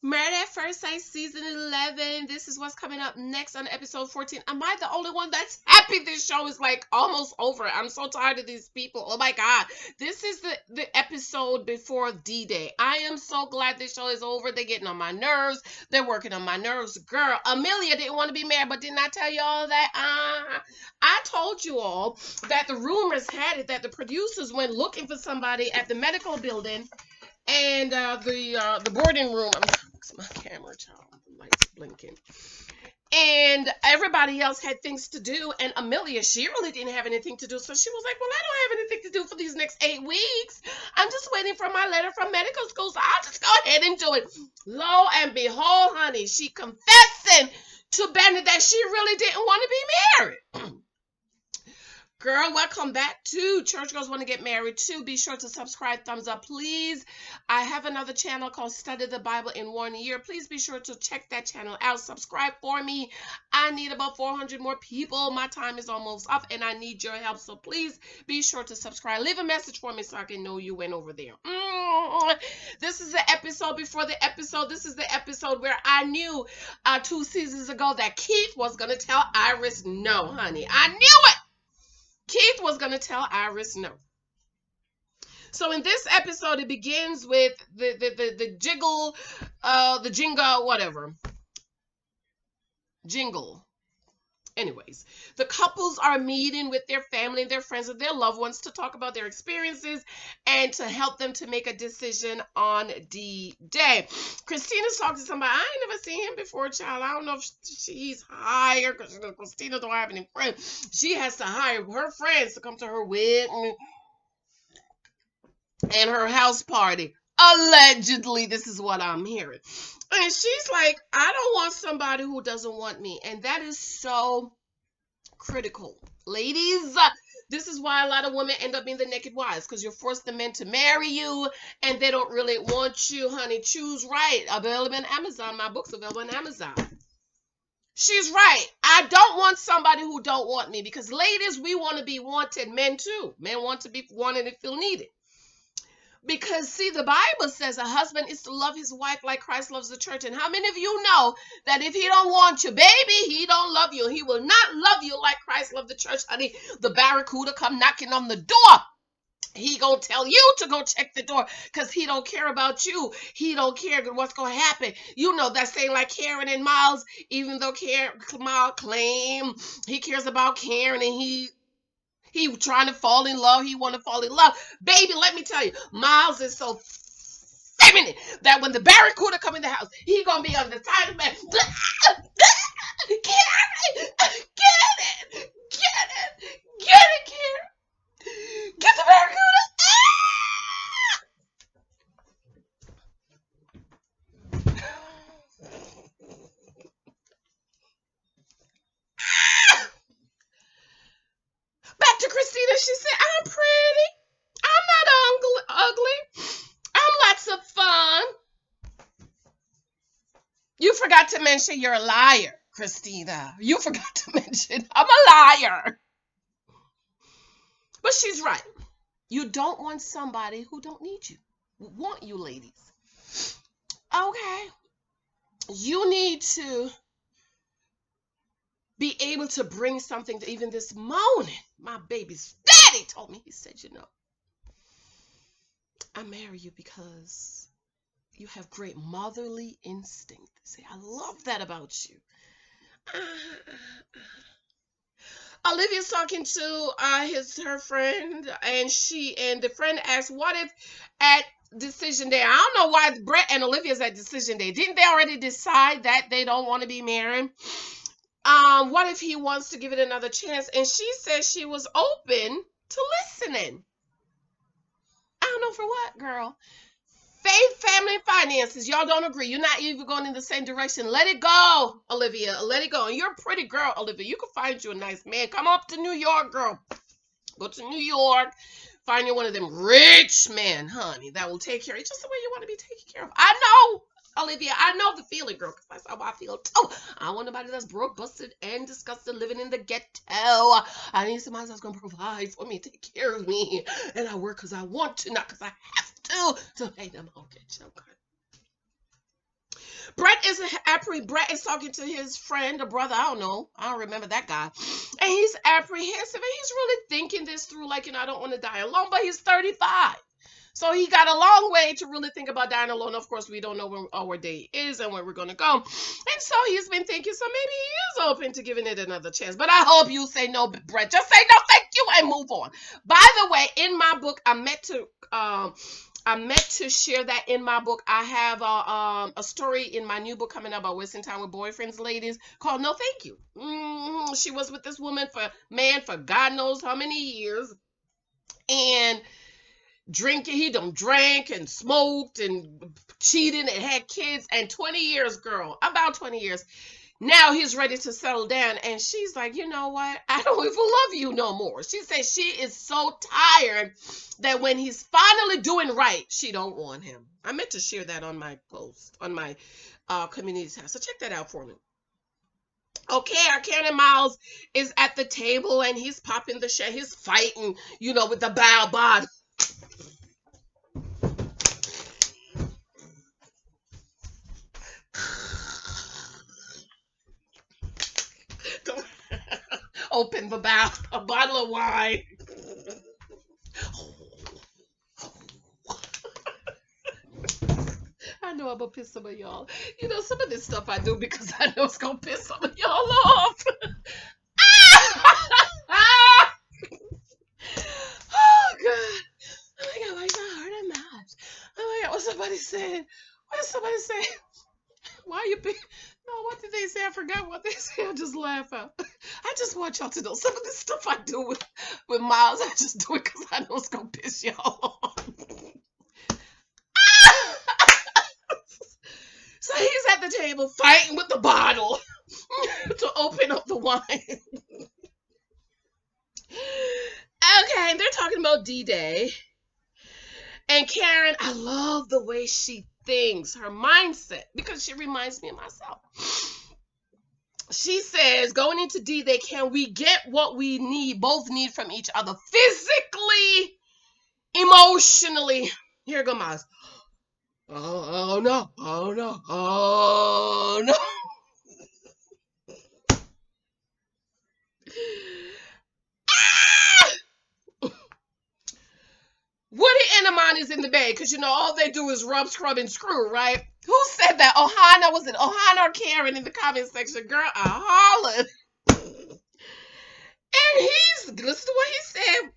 Married at First Sight season 11. This is what's coming up next on episode 14. Am I the only one that's happy this show is like almost over? I'm so tired of these people. Oh my God. This is the episode before D-Day. I am so glad this show is over. They're getting on my nerves. They're working on my nerves. Girl, Amelia didn't want to be married, but didn't I tell you all that? I told you all that the rumors had it that the producers went looking for somebody at the medical building and the boarding room. My camera, child. The lights blinking. And everybody else had things to do. And Amelia, she really didn't have anything to do. So she was like, well, I don't have anything to do for these next 8 weeks. I'm just waiting for my letter from medical school. So I'll just go ahead and do it. Lo and behold, honey, she confessing to Bennett that she really didn't want to be married. Girl, welcome back to Church Girls Want to Get Married too. Be sure to subscribe, thumbs up, please. I have another channel called Study the Bible in 1 year. Please be sure to check that channel out. Subscribe for me. I need about 400 more people. My time is almost up and I need your help. So please be sure to subscribe. Leave a message for me so I can know you went over there. This is the episode before the episode. This is the episode where I knew 2 seasons ago that Keith was going to tell Iris no, honey. I knew it. Keith was going to tell Iris no. So in this episode, it begins with the jingle. Anyways, the couples are meeting with their family and their friends and their loved ones to talk about their experiences and to help them to make a decision on D-Day. Christina's talking to somebody. I ain't never seen him before, child. I don't know if she's hired because Christina don't have any friends. She has to hire her friends to come to her wedding and her house party. Allegedly, this is what I'm hearing. And she's like, I don't want somebody who doesn't want me. And that is so critical. Ladies, this is why a lot of women end up being the naked wives, because you're forced the men to marry you and they don't really want you, honey. Choose right. Available on Amazon. My book's available on Amazon. She's right. I don't want somebody who don't want me, because ladies, we want to be wanted. Men too. Men want to be wanted and feel needed. Because, see, the Bible says a husband is to love his wife like Christ loves the church. And how many of you know that if he don't want you, baby, he don't love you. He will not love you like Christ loved the church, honey. The barracuda come knocking on the door. He gonna tell you to go check the door because he don't care about you. He don't care what's gonna happen. You know that saying like Karen and Miles, even though Miles claim he cares about Karen and he trying to fall in love. He want to fall in love. Baby, let me tell you, Miles is so feminine that when the barracuda come in the house, he going to be on the side of the bed. Get it! Karen! Get the barracuda! Back to Christina, she said, I'm pretty. I'm not ugly. I'm lots of fun. You forgot to mention you're a liar, Christina. You forgot to mention I'm a liar. But she's right. You don't want somebody who don't need you. Want you, ladies. Okay. You need to be able to bring something to, even this morning, my baby's daddy told me, he said, you know, I marry you because you have great motherly instinct. See, I love that about you. Olivia's talking to her friend, and the friend asked, what if at decision day, I don't know why Brett and Olivia's at decision day. Didn't they already decide that they don't want to be married? What if he wants to give it another chance? And she said she was open to listening. I don't know for what, girl. Faith, family, finances. Y'all don't agree. You're not even going in the same direction. Let it go, Olivia. Let it go. And you're a pretty girl, Olivia. You can find you a nice man. Come up to New York, girl. Go to New York. Find you one of them rich men, honey, that will take care of you just the way you want to be taken care of. I know, Olivia. I know the feeling, girl, because that's how I feel too. I want nobody that's broke, busted, and disgusted, living in the ghetto. I need somebody that's going to provide for me, take care of me. And I work because I want to, not because I have to pay them mortgage. Okay. Brett is talking to his friend or brother. I don't know. I don't remember that guy. And he's apprehensive and he's really thinking this through, like, I don't want to die alone, but he's 35. So he got a long way to really think about dying alone. Of course, we don't know when our day is and where we're going to go. And so he's been thinking, so maybe he is open to giving it another chance. But I hope you say no, Brett. Just say no, thank you, and move on. By the way, in my book, I meant to share that in my book. I have a story in my new book coming up about wasting time with boyfriends, ladies, called No Thank You. She was with this for God knows how many years. And he done drank and smoked and cheated and had kids, and 20 years, girl, about 20 years. Now he's ready to settle down, and she's like, you know what? I don't even love you no more. She says she is so tired that when he's finally doing right, she don't want him. I meant to share that on my post, on my community tab, so check that out for me. Okay, our Karen Miles is at the table, and he's popping the shit. He's fighting, with the bow bod. Open a bottle of wine. I know I'm gonna piss some of y'all. Some of this stuff I do because I know it's gonna piss some of y'all off. Oh God! Oh my God! Why is that hurting my eyes? Oh my God! What somebody said? What did somebody say? Why are you being? No, what did they say? I forgot what they said. I just laugh out. I just want y'all to know some of this stuff I do with Miles. I just do it because I know it's gonna piss y'all off. So he's at the table fighting with the bottle to open up the wine. Okay, and they're talking about D-Day. And Karen, I love the way she thinks, her mindset, because she reminds me of myself. She says, going into D-Day, can we get what we both need from each other, physically, emotionally? Here go Miles. Oh no, oh no, oh no. Woody and Amani is in the bay because all they do is rub, scrub, and screw, right? Who said that? Ohana, was it Ohana or Karen in the comment section? Girl, I hollered. And listen to what he said.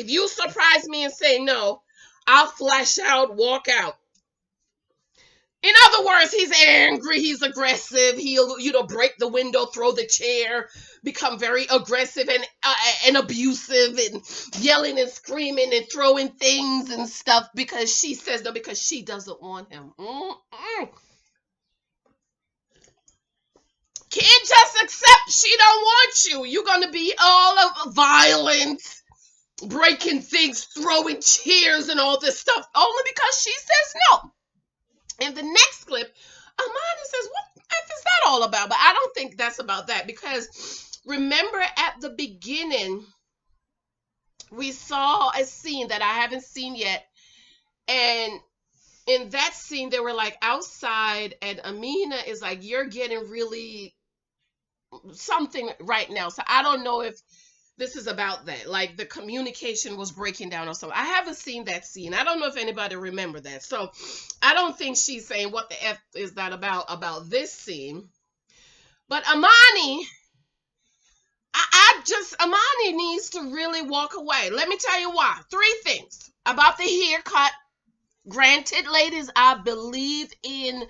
If you surprise me and say no, I'll flash out, walk out. In other words, he's angry, he's aggressive, he'll, break the window, throw the chair, become very aggressive and abusive and yelling and screaming and throwing things and stuff because she says no, because she doesn't want him. Can't just accept she don't want you. You're going to be all of violence, breaking things, throwing chairs and all this stuff only because she says no. In the next clip, Amani says, what is that all about? But I don't think that's about that because remember at the beginning, we saw a scene that I haven't seen yet. And in that scene, they were like outside and Amina is like, you're getting really something right now. So I don't know if this is about that, like the communication was breaking down or something. I haven't seen that scene. I don't know if anybody remember that. So I don't think she's saying what the F is that about this scene. But Amani, Amani needs to really walk away. Let me tell you why. 3 things about the haircut. Granted, ladies, I believe in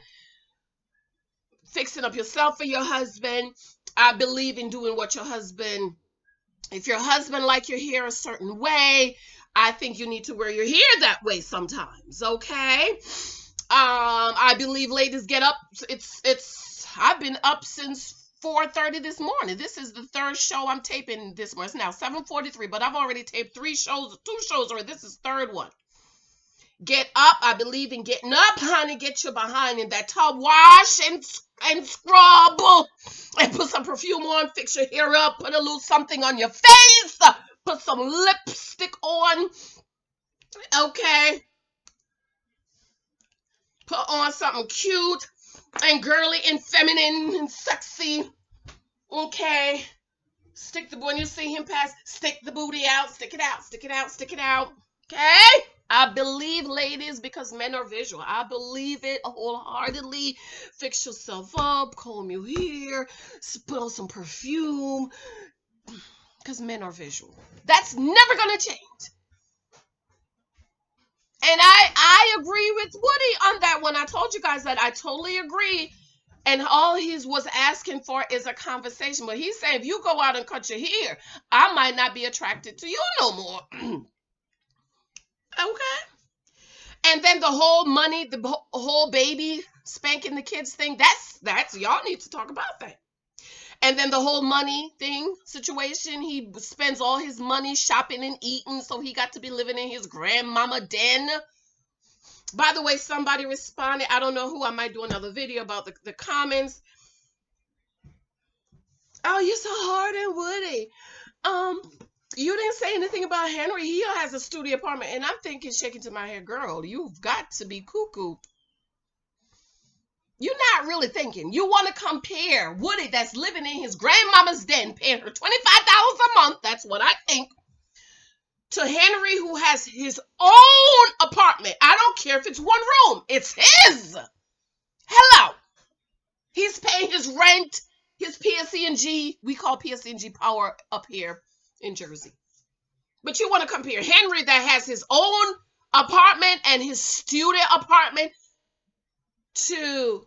fixing up yourself for your husband. I believe in doing what your husband. If your husband like your hair a certain way, I think you need to wear your hair that way sometimes, okay? I believe ladies get up. I've been up since 4:30 this morning. This is the 3rd show I'm taping this morning. It's now 7:43, but I've already taped 2 shows already. This is 3rd one. Get up. I believe in getting up, honey. Get your behind in that tub. Wash and scrub and put some perfume on. Fix your hair up. Put a little something on your face. Put some lipstick on. Okay. Put on something cute. and girly and feminine and sexy. Okay. When you see him pass, stick the booty out, stick it out, stick it out, stick it out. Okay? I believe, ladies, because men are visual. I believe it wholeheartedly. Fix yourself up, comb your hair, put on some perfume, because men are visual. That's never going to change. And I agree with Woody on that one. I told you guys that I totally agree. And all he was asking for is a conversation. But he's saying, if you go out and cut your hair, I might not be attracted to you no more. Okay. And then the whole money, the whole baby spanking the kids thing, that's y'all need to talk about that. And then the whole money thing situation, he spends all his money shopping and eating, so he got to be living in his grandmama den. By the way, somebody responded, I don't know who, I might do another video about the comments. Oh, you're so hard and Woody. You didn't say anything about Henry. He has a studio apartment, and I'm thinking, shaking to my head, girl, you've got to be cuckoo. You're not really thinking. You want to compare Woody, that's living in his grandmama's den, paying her $25 a month, that's what I think, to Henry, who has his own apartment. I don't care if it's one room. It's his. Hello. He's paying his rent, his PSE&G. We call PSE&G power up here in Jersey. But you want to compare Henry, that has his own apartment and his studio apartment, to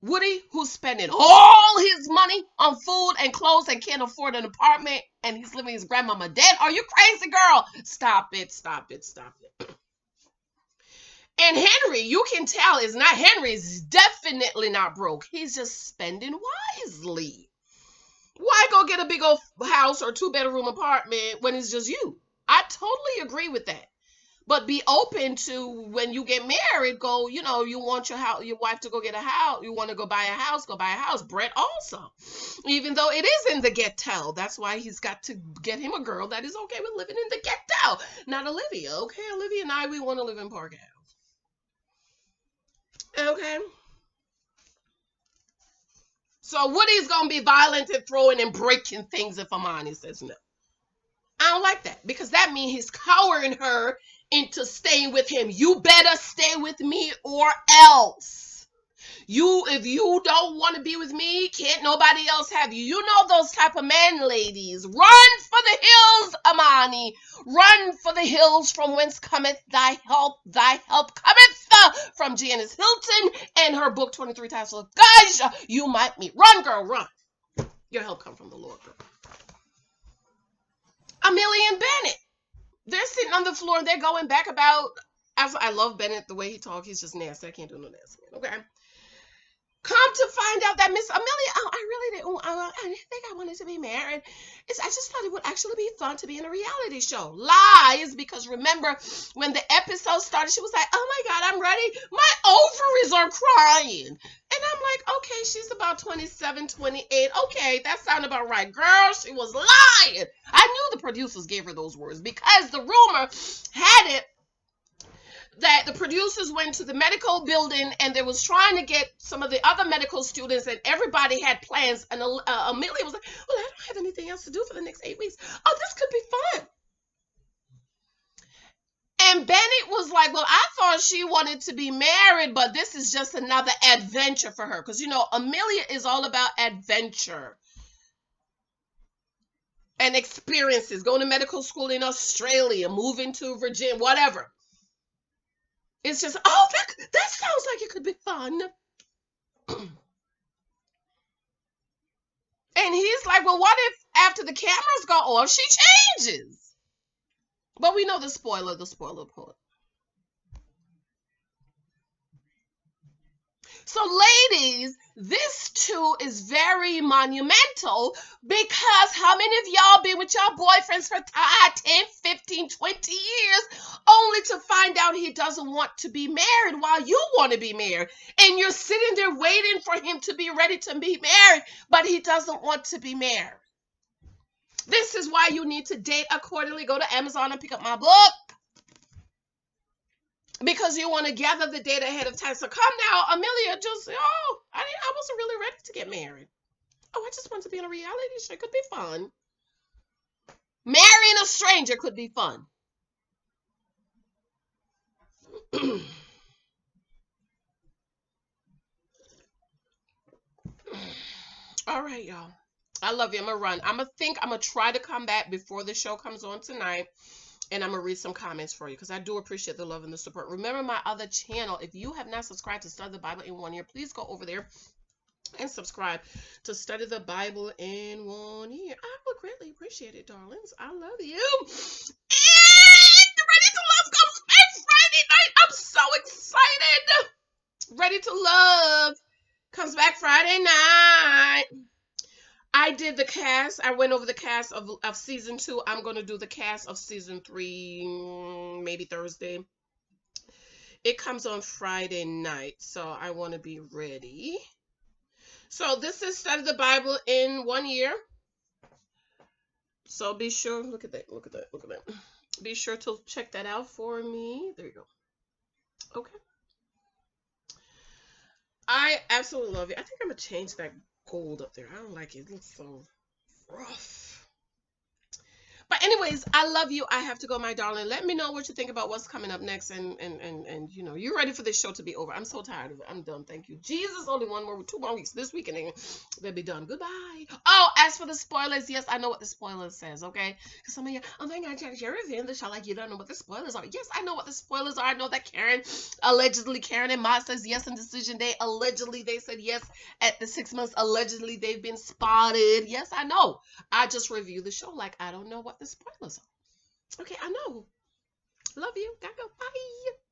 Woody, who's spending all his money on food and clothes and can't afford an apartment, and he's living his grandmama dead. Are you crazy, girl? Stop it, stop it, stop it. And Henry, you can tell, is not, Henry's definitely not broke. He's just spending wisely. Why go get a big old house or 2-bedroom apartment when it's just you? I totally agree with that. But be open to, when you get married, go, you want your wife to go get a house. You want to go buy a house, go buy a house. Brett also. Even though it is in the ghetto. That's why he's got to get him a girl that is okay with living in the ghetto. Not Olivia. Okay, Olivia and I, we want to live in Park House. Okay. So Woody's going to be violent and throwing and breaking things if Amani says no. I don't like that, because that means he's cowering her into staying with him. You better stay with me or else. If you don't want to be with me, can't nobody else have you. You know those type of men, ladies. Run for the hills, Amani. Run for the hills from whence cometh thy help. Thy help cometh from Janice Hylton and her book 23 Tassels of Guys. You might meet. Run, girl, run. Your help come from the Lord, girl. Amelia and Bennett, they're sitting on the floor and they're going back about, I love Bennett, the way he talks. He's just nasty. I can't do no nasty. Okay. Come to find out that Miss Amelia, I didn't think I wanted to be married. I just thought it would actually be fun to be in a reality show. Lies, because remember when the episode started, she was like, oh my God, I'm ready. My ovaries are crying. And I'm like, okay, she's about 27, 28. Okay, that sounded about right. Girl, she was lying. I knew the producers gave her those words, because the rumor had it that the producers went to the medical building and they was trying to get some of the other medical students, and everybody had plans, and Amelia was like, well, I don't have anything else to do for the next 8 weeks. Oh, this could be fun. And Bennett was like, well, I thought she wanted to be married, but this is just another adventure for her, because Amelia is all about adventure and experiences, going to medical school in Australia, moving to Virginia, whatever. It's just, oh, that sounds like it could be fun. And he's like, well, what if after the cameras go off, she changes? But we know the spoiler part. So ladies, this too is very monumental, because how many of y'all been with your boyfriends for 10, 15, 20 years only to find out he doesn't want to be married while you want to be married? And you're sitting there waiting for him to be ready to be married, but he doesn't want to be married. This is why you need to date accordingly. Go to Amazon and pick up my book. because you want to gather the data ahead of time. So come now, Amelia, just, oh, I wasn't really ready to get married. Oh, I just want to be in a reality show. It could be fun. Marrying a stranger could be fun. All right, y'all. I love you. I'm gonna run. I'm gonna try to come back before the show comes on tonight. And I'm gonna read some comments for you because I do appreciate the love and the support. Remember my other channel. If you have not subscribed to Study the Bible in 1 year, please go over there and subscribe to Study the Bible in 1 year. I would greatly appreciate it, darlings. I love you. And Ready to Love comes back Friday night. I'm so excited. Ready to Love comes back Friday night. I did the cast. I went over the cast of season 2. I'm going to do the cast of season 3 maybe Thursday. It comes on Friday night, so I want to be ready. So this is Study the Bible in 1 year. So be sure, look at that, look at that, look at that. Be sure to check that out for me. There you go. Okay. I absolutely love it. I think I'm going to change that gold up there. I don't like it. It looks so rough. But anyways, I love you. I have to go, my darling. Let me know what you think about what's coming up next. And you know, you're ready for this show to be over. I'm so tired of it. I'm done. Thank you. Jesus, only 2 more weeks this week and then they'll be done. Goodbye. Oh, as for the spoilers, yes, I know what the spoilers says, okay? Because some of you, oh my God, Janice, you're reviewing the show like you don't know what the spoilers are. Yes, I know what the spoilers are. I know that Karen and Ma says yes in Decision Day. Allegedly, they said yes at the 6 months. Allegedly, they've been spotted. Yes, I know. I just review the show like I don't know what the spoilers are. Okay, I know. Love you. Gotta go. Bye.